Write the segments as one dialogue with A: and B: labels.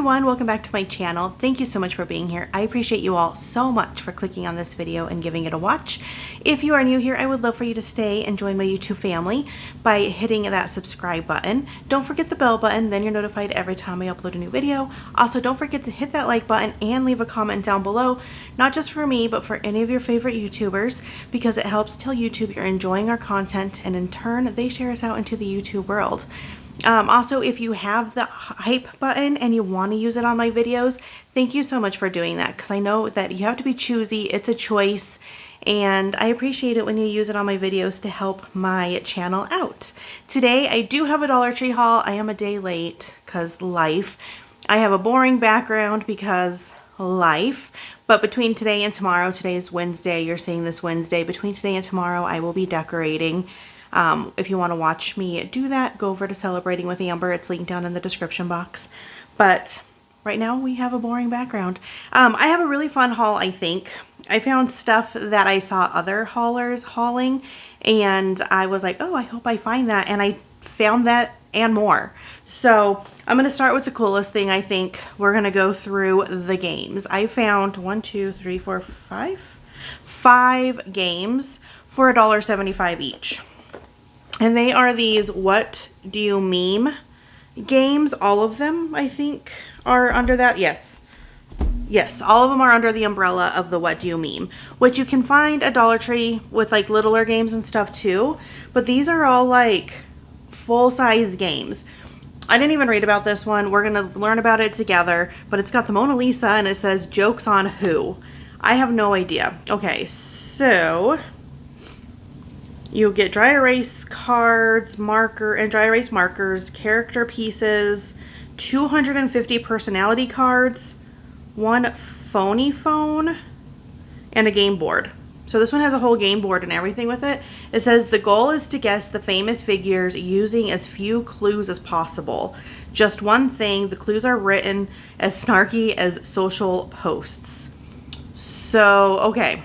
A: everyone, welcome back to my channel. Thank you so much for being here. I appreciate you all so much for clicking on this video and giving it a watch. If you are new here, I would love for you to stay and join my YouTube family by hitting that subscribe button. Don't forget the bell button, then you're notified every time I upload a new video. Also, don't forget to hit that like button and leave a comment down below, not just for me, but for any of your favorite YouTubers, because it helps tell YouTube you're enjoying our content, and in turn, they share us out into the YouTube world. Also, if you have the hype button and you want to use it on my videos, thank you so much for doing that, because I know that you have to be choosy. It's a choice, and I appreciate it when you use it on my videos to help my channel out. Today, I do have a Dollar Tree haul. I am a day late because life. I have a boring background because life, but between today and tomorrow, today is Wednesday, you're seeing this Wednesday, between today and tomorrow, I will be decorating. If you want to watch me do that, go over to Celebrating with Amber. It's linked down in the description box. But right now we have a boring background. I have a really fun haul, I think. I found stuff that I saw other haulers hauling, and I was like, oh, I hope I find that. And I found that and more. So I'm going to start with the coolest thing, I think. We're going to go through the games. I found 5 games for $1.75 each. And they are these What Do You Meme games. All of them, I think, are under that. Yes. Yes, all of them are under the umbrella of the What Do You Meme, which you can find at Dollar Tree with like littler games and stuff too. But these are all like full-size games. I didn't even read about this one. We're going to learn about it together. But it's got the Mona Lisa and it says jokes on who. I have no idea. Okay, so you get dry erase cards, dry erase markers, character pieces, 250 personality cards, 1 phony phone, and a game board. So this one has a whole game board and everything with it. It says the goal is to guess the famous figures using as few clues as possible. Just one thing, the clues are written as snarky as social posts. So, okay.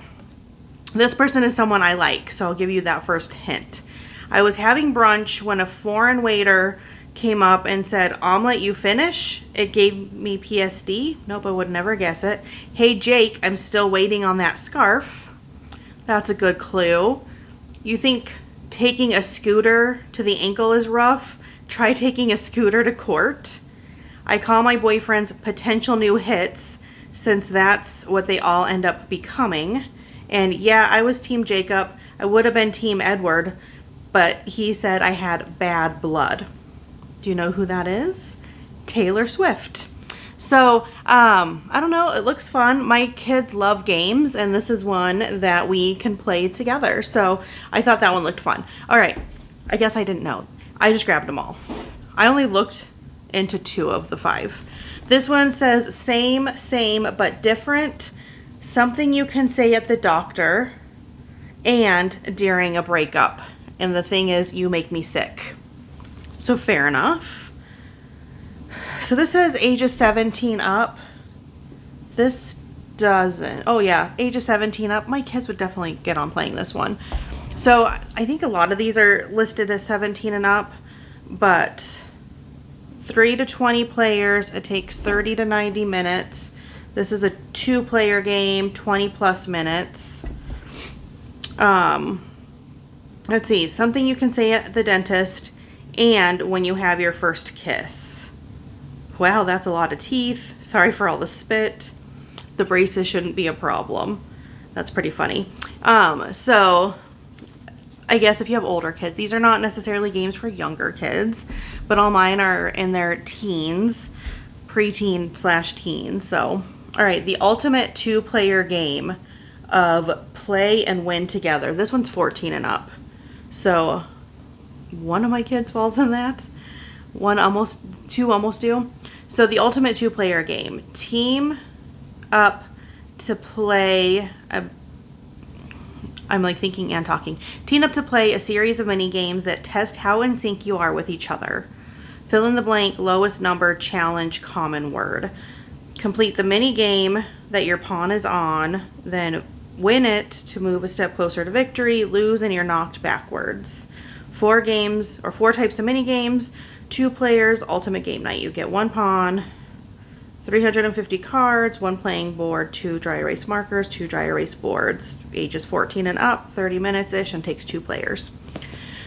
A: This person is someone I like, so I'll give you that first hint. I was having brunch when a foreign waiter came up and said, "Omelet, you finish?" It gave me PSD. Nope, I would never guess it. "Hey, Jake, I'm still waiting on that scarf." That's a good clue. You think taking a scooter to the ankle is rough? Try taking a scooter to court. I call my boyfriends potential new hits, since that's what they all end up becoming. And yeah, I was Team Jacob. I would have been Team Edward, but he said I had bad blood. Do you know who that is? Taylor Swift. So, I don't know. It looks fun. My kids love games, and this is one that we can play together. So I thought that one looked fun. All right. I guess I didn't know. I just grabbed them all. I only looked into 2 of the 5. This one says same, but different. Something you can say at the doctor and during a breakup. And the thing is, you make me sick. So fair enough. So this says ages 17 up. This doesn't. Oh yeah, ages 17 up. My kids would definitely get on playing this one. So I think a lot of these are listed as 17 and up, but 3 to 20 players. It takes 30 to 90 minutes. This is a 2-player game, 20 plus minutes. Let's see, something you can say at the dentist and when you have your first kiss. Wow, that's a lot of teeth. Sorry for all the spit. The braces shouldn't be a problem. That's pretty funny. So I guess if you have older kids, these are not necessarily games for younger kids, but all mine are in their teens, preteen/teens. So, all right, the ultimate 2-player game of play and win together. This one's 14 and up. So one of my kids falls in that. 2 almost do. So the ultimate 2-player game. Team up to play. I'm like thinking and talking. Team up to play a series of mini games that test how in sync you are with each other. Fill in the blank, lowest number, challenge, common word. Complete the mini game that your pawn is on, then win it to move a step closer to victory. Lose and you're knocked backwards. 4 games or 4 types of mini games. 2 players, ultimate game night. You get 1 pawn, 350 cards, 1 playing board, 2 dry erase markers, 2 dry erase boards, ages 14 and up, 30 minutes-ish, and takes 2 players.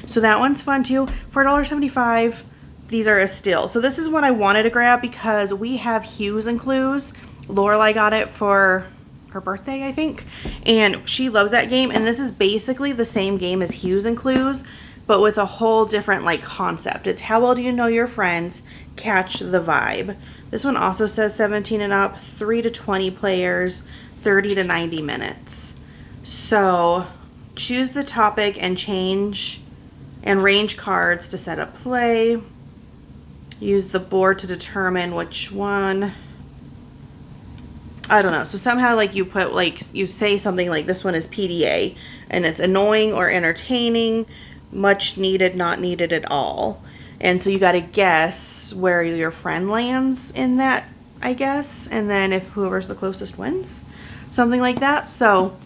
A: So that one's fun too. For $1.75, these are a steal. So this is what I wanted to grab because we have Hues and Clues. Lorelai got it for her birthday, I think, and she loves that game. And this is basically the same game as Hues and Clues, but with a whole different like concept. It's how well do you know your friends, catch the vibe. This one also says 17 and up, 3 to 20 players, 30 to 90 minutes. So choose the topic and change and range cards to set up play. Use the board to determine which one. I don't know. So somehow like you put like, you say something like this one is PDA and it's annoying or entertaining, much needed, not needed at all. And so you got to guess where your friend lands in that, I guess. And then if whoever's the closest wins, something like that. So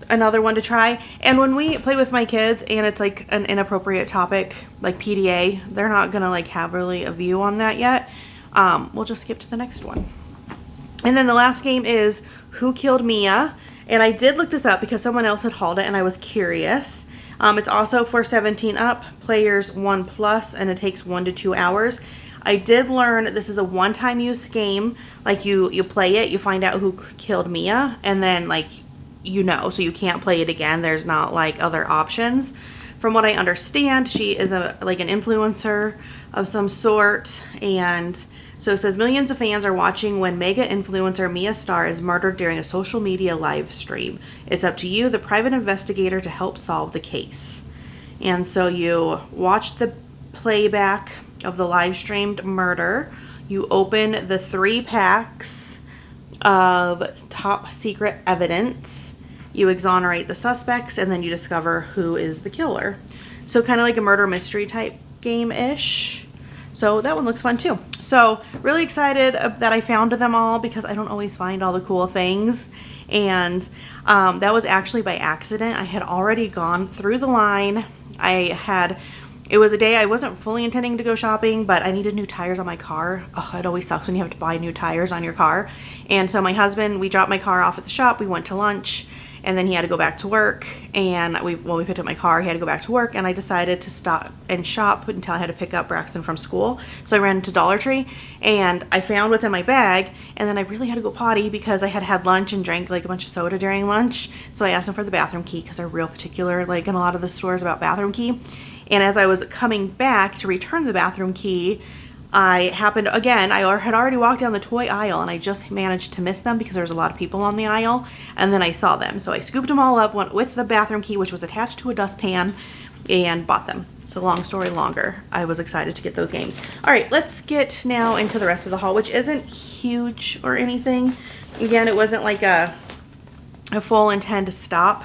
A: another one to try. And when we play with my kids and it's like an inappropriate topic, like PDA, they're not going to like have really a view on that yet. We'll just skip to the next one. And then the last game is Who Killed Mia? And I did look this up because someone else had hauled it and I was curious. It's also for 17 up, players 1+, and it takes 1 to 2 hours. I did learn this is a one-time use game. Like you play it, you find out who killed Mia, and then like so you can't play it again. There's not like other options. From what I understand, she is like an influencer of some sort, and so it says millions of fans are watching when mega influencer Mia Starr is murdered during a social media live stream. It's up to you, the private investigator, to help solve the case. And so you watch the playback of the live streamed murder. You open the 3 packs of top secret evidence. You exonerate the suspects, and then you discover who is the killer. So kind of like a murder mystery type game-ish. So that one looks fun too. So really excited that I found them all because I don't always find all the cool things. And that was actually by accident. I had already gone through the line. It was a day I wasn't fully intending to go shopping, but I needed new tires on my car. Oh, it always sucks when you have to buy new tires on your car. And so my husband, we dropped my car off at the shop. We went to lunch. And then he had to go back to work, and when we picked up my car, he had to go back to work, and I decided to stop and shop until I had to pick up Braxton from school. So I ran to Dollar Tree, and I found what's in my bag, and then I really had to go potty because I had lunch and drank like a bunch of soda during lunch. So I asked him for the bathroom key because they're real particular, like in a lot of the stores, about bathroom key. And as I was coming back to return the bathroom key, I had already walked down the toy aisle, and I just managed to miss them because there was a lot of people on the aisle, and then I saw them. So I scooped them all up, went with the bathroom key, which was attached to a dustpan, and bought them. So long story longer, I was excited to get those games. All right, let's get now into the rest of the haul, which isn't huge or anything. Again, it wasn't like a full intend to stop.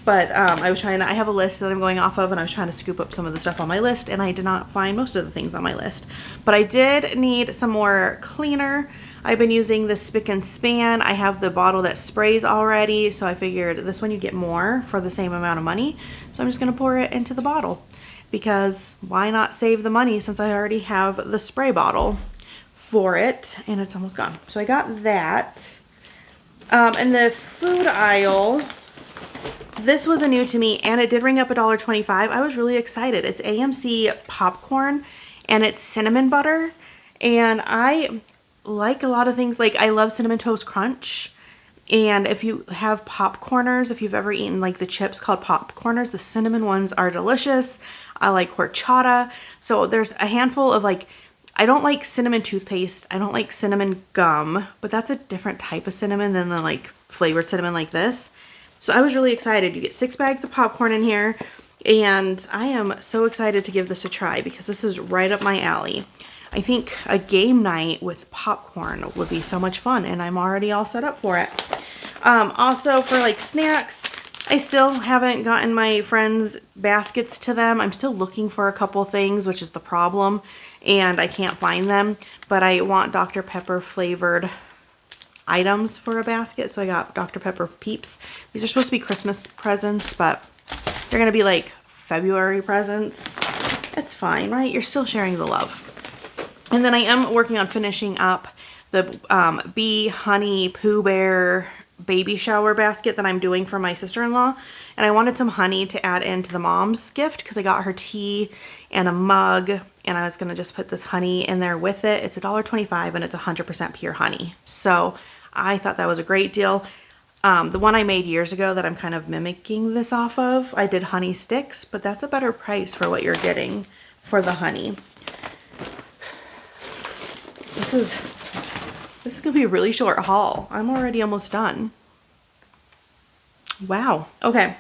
A: But I have a list that I'm going off of, and I was trying to scoop up some of the stuff on my list, and I did not find most of the things on my list. But I did need some more cleaner. I've been using the Spick and Span. I have the bottle that sprays already, so I figured this one you get more for the same amount of money. So I'm just going to pour it into the bottle, because why not save the money since I already have the spray bottle for it, and it's almost gone. So I got that. In the food aisle, this was a new to me, and it did ring up $1.25. I was really excited. It's AMC popcorn, and it's cinnamon butter, and I like a lot of things. Like, I love Cinnamon Toast Crunch, and if you have popcorners, if you've ever eaten like the chips called popcorners, the cinnamon ones are delicious. I like horchata. So there's a handful of like, I don't like cinnamon toothpaste. I don't like cinnamon gum, but that's a different type of cinnamon than the like flavored cinnamon like this. So I was really excited. You get 6 bags of popcorn in here, and I am so excited to give this a try because this is right up my alley. I think a game night with popcorn would be so much fun, and I'm already all set up for it. Also for like snacks, I still haven't gotten my friends' baskets to them. I'm still looking for a couple things, which is the problem, and I can't find them, but I want Dr. Pepper flavored items for a basket, so I got Dr. Pepper Peeps. These are supposed to be Christmas presents, but they're gonna be like February presents. It's fine, right? You're still sharing the love. And then I am working on finishing up the bee honey Pooh Bear baby shower basket that I'm doing for my sister-in-law, and I wanted some honey to add into the mom's gift because I got her tea and a mug, and I was gonna just put this honey in there with it. It's $1.25 and it's 100% pure honey, so I thought that was a great deal. The one I made years ago that I'm kind of mimicking this off of, I did honey sticks, but that's a better price for what you're getting for the honey. This is gonna be a really short haul. I'm already almost done. Wow. Okay.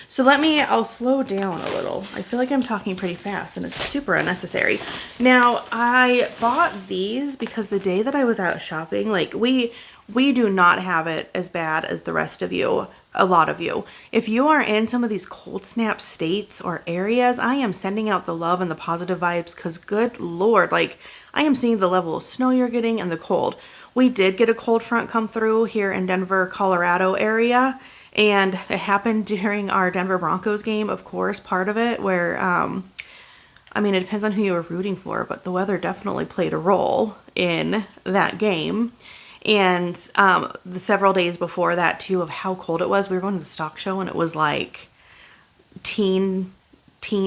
A: So I'll slow down a little. I feel like I'm talking pretty fast and it's super unnecessary. Now, I bought these because the day that I was out shopping, like we do not have it as bad as the rest of you, a lot of you. If you are in some of these cold snap states or areas, I am sending out the love and the positive vibes because good Lord, like I am seeing the level of snow you're getting and the cold. We did get a cold front come through here in Denver, Colorado area, and it happened during our Denver Broncos game, of course, part of it, where, I mean, it depends on who you were rooting for, but the weather definitely played a role in that game. And the several days before that, too, of how cold it was, we were going to the stock show, and it was like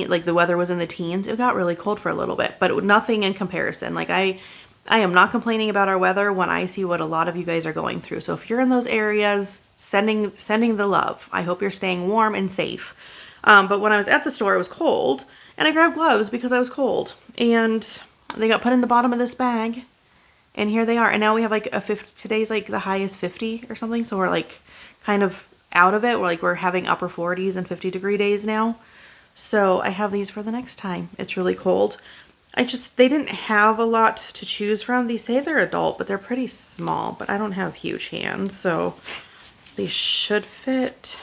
A: like the weather was in the teens. It got really cold for a little bit, but nothing in comparison. Like I am not complaining about our weather when I see what a lot of you guys are going through. So if you're in those areas, sending the love. I hope you're staying warm and safe. But when I was at the store, it was cold, and I grabbed gloves because I was cold, and they got put in the bottom of this bag, and here they are. And now we have like a 50. Today's like the highest 50 or something, so we're like kind of out of it. We're having upper 40s and 50-degree days now. So I have these for the next time. It's really cold. They didn't have a lot to choose from. They say they're adult, but they're pretty small, but I don't have huge hands, so they should fit.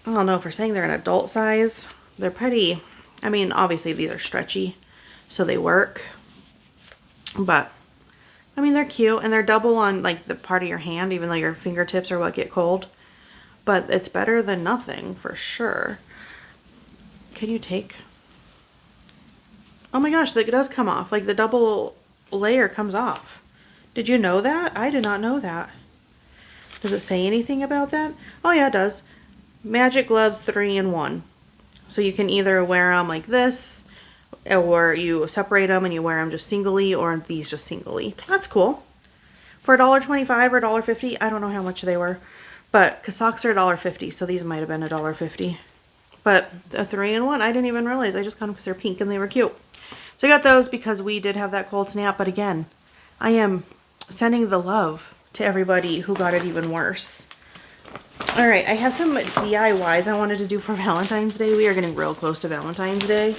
A: I don't know if we're saying they're an adult size. They're pretty, I mean, obviously these are stretchy, so they work, but I mean, they're cute, and they're double on like the part of your hand, even though your fingertips are what get cold. But it's better than nothing, for sure. Can you take? Oh my gosh, it does come off. Like the double layer comes off. Did you know that? I did not know that. Does it say anything about that? Oh yeah, it does. Magic Gloves 3-in-1. So you can either wear them like this, or you separate them and you wear them just singly, or these just singly. That's cool. For $1.25 or $1.50, I don't know how much they were. But, because socks are $1.50, so these might have been $1.50. But a 3-in-1, I didn't even realize. I just got them because they're pink and they were cute. So I got those because we did have that cold snap. But again, I am sending the love to everybody who got it even worse. All right, I have some DIYs I wanted to do for Valentine's Day. We are getting real close to Valentine's Day.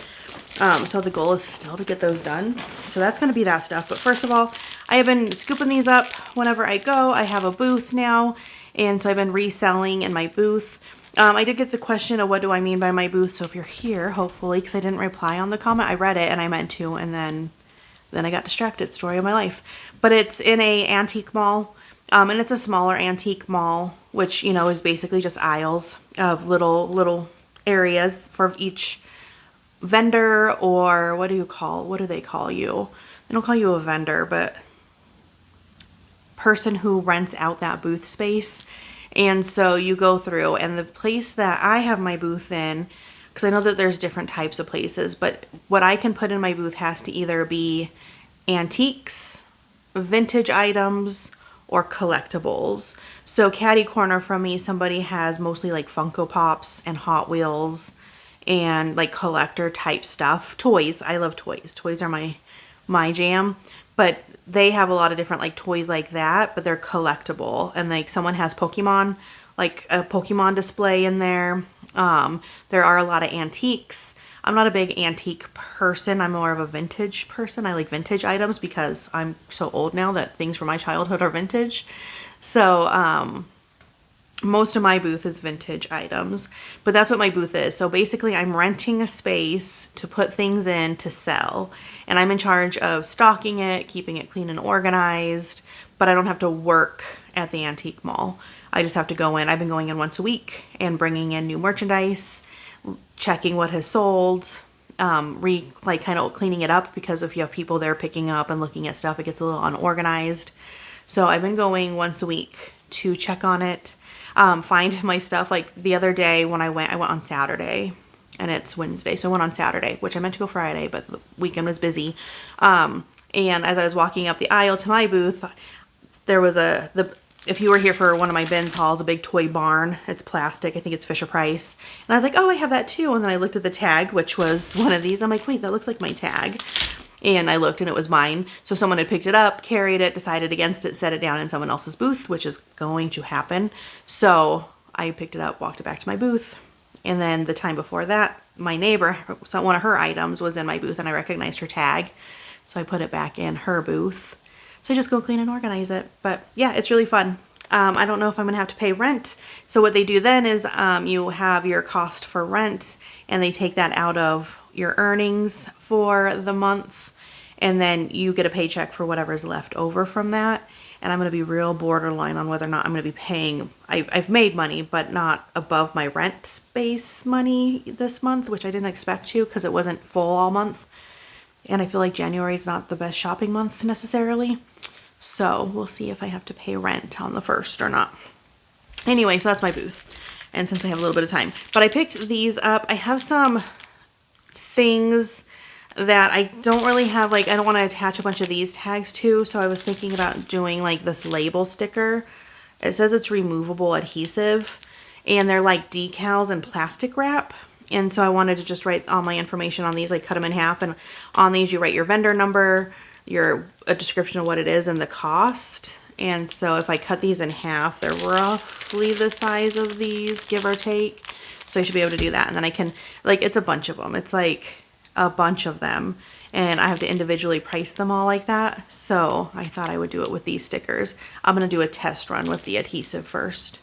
A: So the goal is still to get those done. So that's going to be that stuff. But first of all, I have been scooping these up whenever I go. I have a booth now. And so I've been reselling in my booth. I did get the question of what do I mean by my booth. So if you're here, hopefully, because I didn't reply on the comment. I read it and I meant to, and then I got distracted. Story of my life. But it's in a antique mall. And it's a smaller antique mall, which, you know, is basically just aisles of little areas for each vendor, or what do they call you? They don't call you a vendor, but person who rents out that booth space. And so you go through, and the place that I have my booth in, because I know that there's different types of places, but what I can put in my booth has to either be antiques, vintage items, or collectibles. So catty corner from me, somebody has mostly like Funko Pops and Hot Wheels and like collector type stuff. Toys. I love toys. Toys are my jam. But they have a lot of different like toys like that, but they're collectible. And like someone has Pokemon, like a Pokemon display in there. There are a lot of antiques. I'm not a big antique person. I'm more of a vintage person. I like vintage items because I'm so old now that things from my childhood are vintage. So most of my booth is vintage items, but that's what my booth is. So basically I'm renting a space to put things in to sell, and I'm in charge of stocking it, keeping it clean and organized, but I don't have to work at the antique mall. I just have to go in. I've been going in once a week and bringing in new merchandise, checking what has sold, like kind of cleaning it up, because if you have people there picking up and looking at stuff, it gets a little unorganized. So I've been going once a week to check on it, find my stuff. Like the other day when I went on Saturday, and it's Wednesday, so I went on Saturday, which I meant to go Friday, but the weekend was busy. And as I was walking up the aisle to my booth, there was if you were here for one of my bins hauls, a big toy barn. It's plastic. I think it's Fisher Price. And I was like, oh, I have that too. And then I looked at the tag, which was one of these. I'm like, wait, that looks like my tag. And I looked and it was mine. So someone had picked it up, carried it, decided against it, set it down in someone else's booth, which is going to happen. So I picked it up, walked it back to my booth. And then the time before that, my neighbor, one of her items was in my booth and I recognized her tag. So I put it back in her booth. So I just go clean and organize it. But yeah, it's really fun. I don't know if I'm going to have to pay rent. So what they do then is you have your cost for rent and they take that out of your earnings for the month. And then you get a paycheck for whatever's left over from that. And I'm going to be real borderline on whether or not I'm going to be paying. I've made money, but not above my rent space money this month, which I didn't expect to because it wasn't full all month. And I feel like January is not the best shopping month necessarily. So we'll see if I have to pay rent on the 1st or not. Anyway, so that's my booth. And since I have a little bit of time. But I picked these up. I have some things that I don't really have, like, I don't want to attach a bunch of these tags to. So I was thinking about doing like this label sticker. It says it's removable adhesive. And they're like decals and plastic wrap. And so I wanted to just write all my information on these, like cut them in half. And on these you write your vendor number, a description of what it is, and the cost. And so if I cut these in half, they're roughly the size of these, give or take. So I should be able to do that. And then I can, like, it's a bunch of them. It's like a bunch of them. And I have to individually price them all like that. So I thought I would do it with these stickers. I'm going to do a test run with the adhesive first.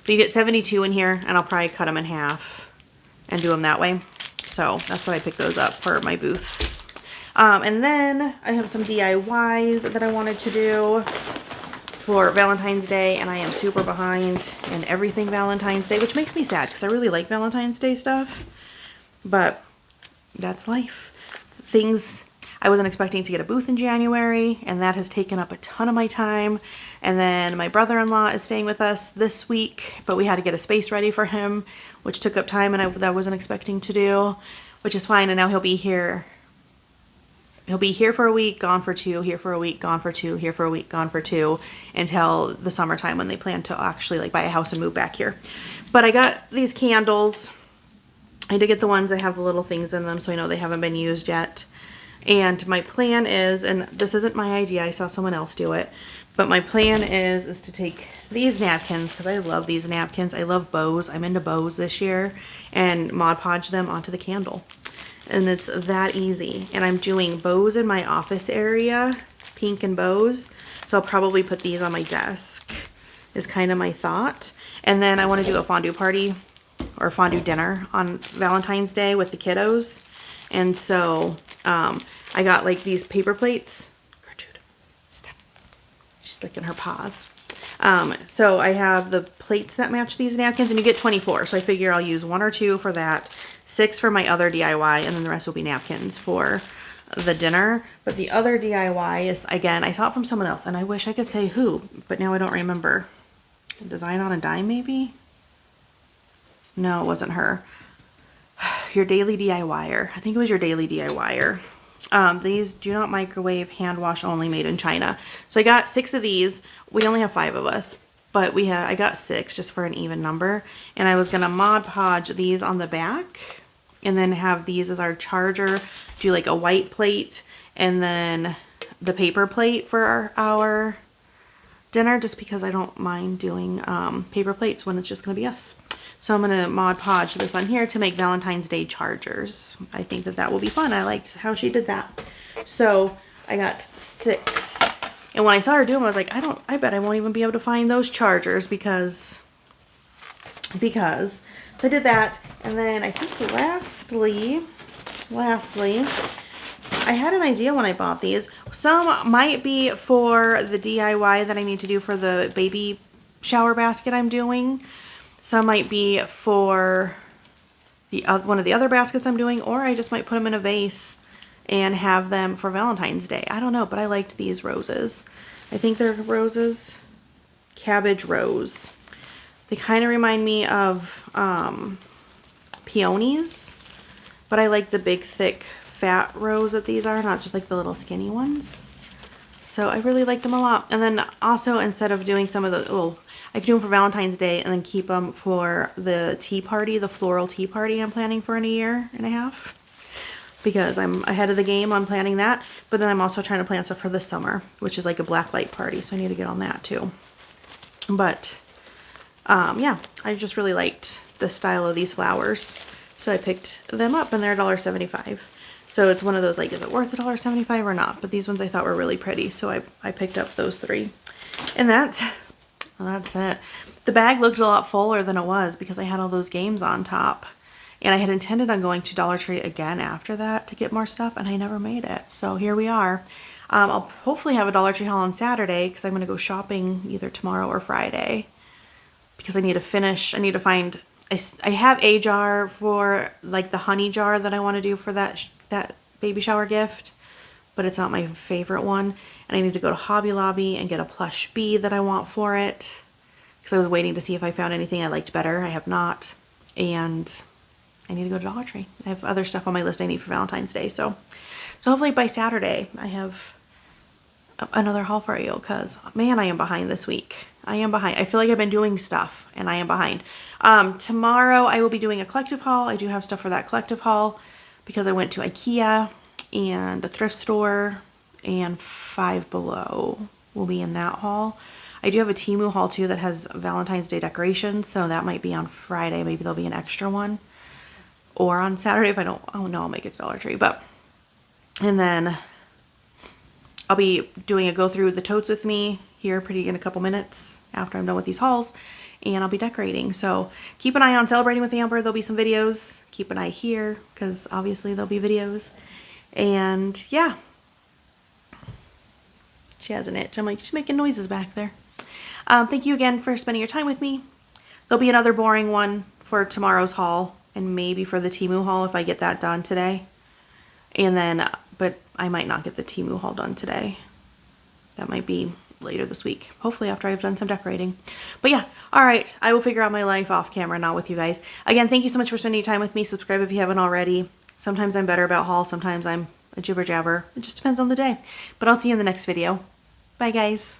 A: But you get 72 in here, and I'll probably cut them in half and do them that way. So that's what I picked those up for my booth. And then I have some DIYs that I wanted to do for Valentine's Day, and I am super behind in everything Valentine's Day, which makes me sad because I really like Valentine's Day stuff, but that's life. I wasn't expecting to get a booth in January, and that has taken up a ton of my time. And then my brother-in-law is staying with us this week, but we had to get a space ready for him, which took up time, and that wasn't expecting to do, which is fine. And now he'll be here. He'll be here for a week, gone for 2, here for a week, gone for 2, here for a week, gone for 2, until the summertime when they plan to actually like buy a house and move back here. But I got these candles. I did get the ones that have the little things in them, so I know they haven't been used yet. And my plan is, and this isn't my idea, I saw someone else do it, but my plan is to take these napkins, because I love these napkins. I love bows. I'm into bows this year, and Mod Podge them onto the candle. And it's that easy. And I'm doing bows in my office area, pink and bows. So I'll probably put these on my desk, is kind of my thought. And then I want to do a fondue party or fondue dinner on Valentine's Day with the kiddos. And so I got like these paper plates. Gertrude, stop. She's licking her paws. So I have the plates that match these napkins, and you get 24. So I figure I'll use 1 or 2 for that, 6 for my other DIY, and then the rest will be napkins for the dinner. But the other DIY is, again, I saw it from someone else, and I wish I could say who, but now I don't remember. Design on a Dime, maybe? No, it wasn't her. Your Daily DIYer. I think it was Your Daily DIYer. These do not microwave, hand wash only, made in China. So I got 6 of these. We only have 5 of us, but I got 6 just for an even number. And I was gonna Mod Podge these on the back, and then have these as our charger. Do like a white plate, and then the paper plate for our dinner, just because I don't mind doing paper plates when it's just gonna be us. So I'm going to Mod Podge this on here to make Valentine's Day chargers. I think that will be fun. I liked how she did that. So I got 6. And when I saw her do them, I was like, I bet I won't even be able to find those chargers because. So I did that. And then I think lastly, I had an idea when I bought these. Some might be for the DIY that I need to do for the baby shower basket I'm doing. Some might be for one of the other baskets I'm doing, or I just might put them in a vase and have them for Valentine's Day. I don't know, but I liked these roses. I think they're roses. Cabbage rose. They kind of remind me of peonies, but I like the big, thick, fat rose that these are, not just like the little skinny ones. So I really liked them a lot. And then also, instead of doing some of the, well, I could do them for Valentine's Day and then keep them for the tea party, the floral tea party I'm planning for in a year and a half. Because I'm ahead of the game on planning that. But then I'm also trying to plan stuff for this summer, which is like a black light party. So I need to get on that too. But yeah, I just really liked the style of these flowers. So I picked them up and they're $1.75. So it's one of those, like, is it worth $1.75 or not? But these ones I thought were really pretty. So I picked up those 3. And that's it. The bag looked a lot fuller than it was because I had all those games on top. And I had intended on going to Dollar Tree again after that to get more stuff, and I never made it. So here we are. I'll hopefully have a Dollar Tree haul on Saturday because I'm going to go shopping either tomorrow or Friday. Because I need to finish, I need to find, I have a jar for, like, the honey jar that I want to do for that baby shower gift. But it's not my favorite one. And I need to go to Hobby Lobby and get a plush bee that I want for it. Because I was waiting to see if I found anything I liked better. I have not. And I need to go to Dollar Tree. I have other stuff on my list I need for Valentine's Day. So hopefully by Saturday I have another haul for you, because man, I am behind this week. I am behind. I feel like I've been doing stuff and I am behind. Tomorrow I will be doing a collective haul. I do have stuff for that collective haul because I went to IKEA and a thrift store, and Five Below will be in that haul. I do have a Temu haul too that has Valentine's Day decorations, so that might be on Friday. Maybe there'll be an extra one. Or on Saturday if I don't, oh no, I'll make it to Dollar Tree. And then I'll be doing a go through the totes with me here in a couple minutes after I'm done with these hauls. And I'll be decorating. So keep an eye on Celebrating with Amber. There'll be some videos. Keep an eye here because obviously there'll be videos. And yeah. She has an itch. I'm like, she's making noises back there. Thank you again for spending your time with me. There'll be another boring one for tomorrow's haul. And maybe for the Temu haul if I get that done today. And then, but I might not get the Temu haul done today. That might be later this week. Hopefully after I've done some decorating. But yeah, alright. I will figure out my life off camera, not with you guys. Again, thank you so much for spending time with me. Subscribe if you haven't already. Sometimes I'm better about hauls. Sometimes I'm a jibber jabber. It just depends on the day. But I'll see you in the next video. Bye guys.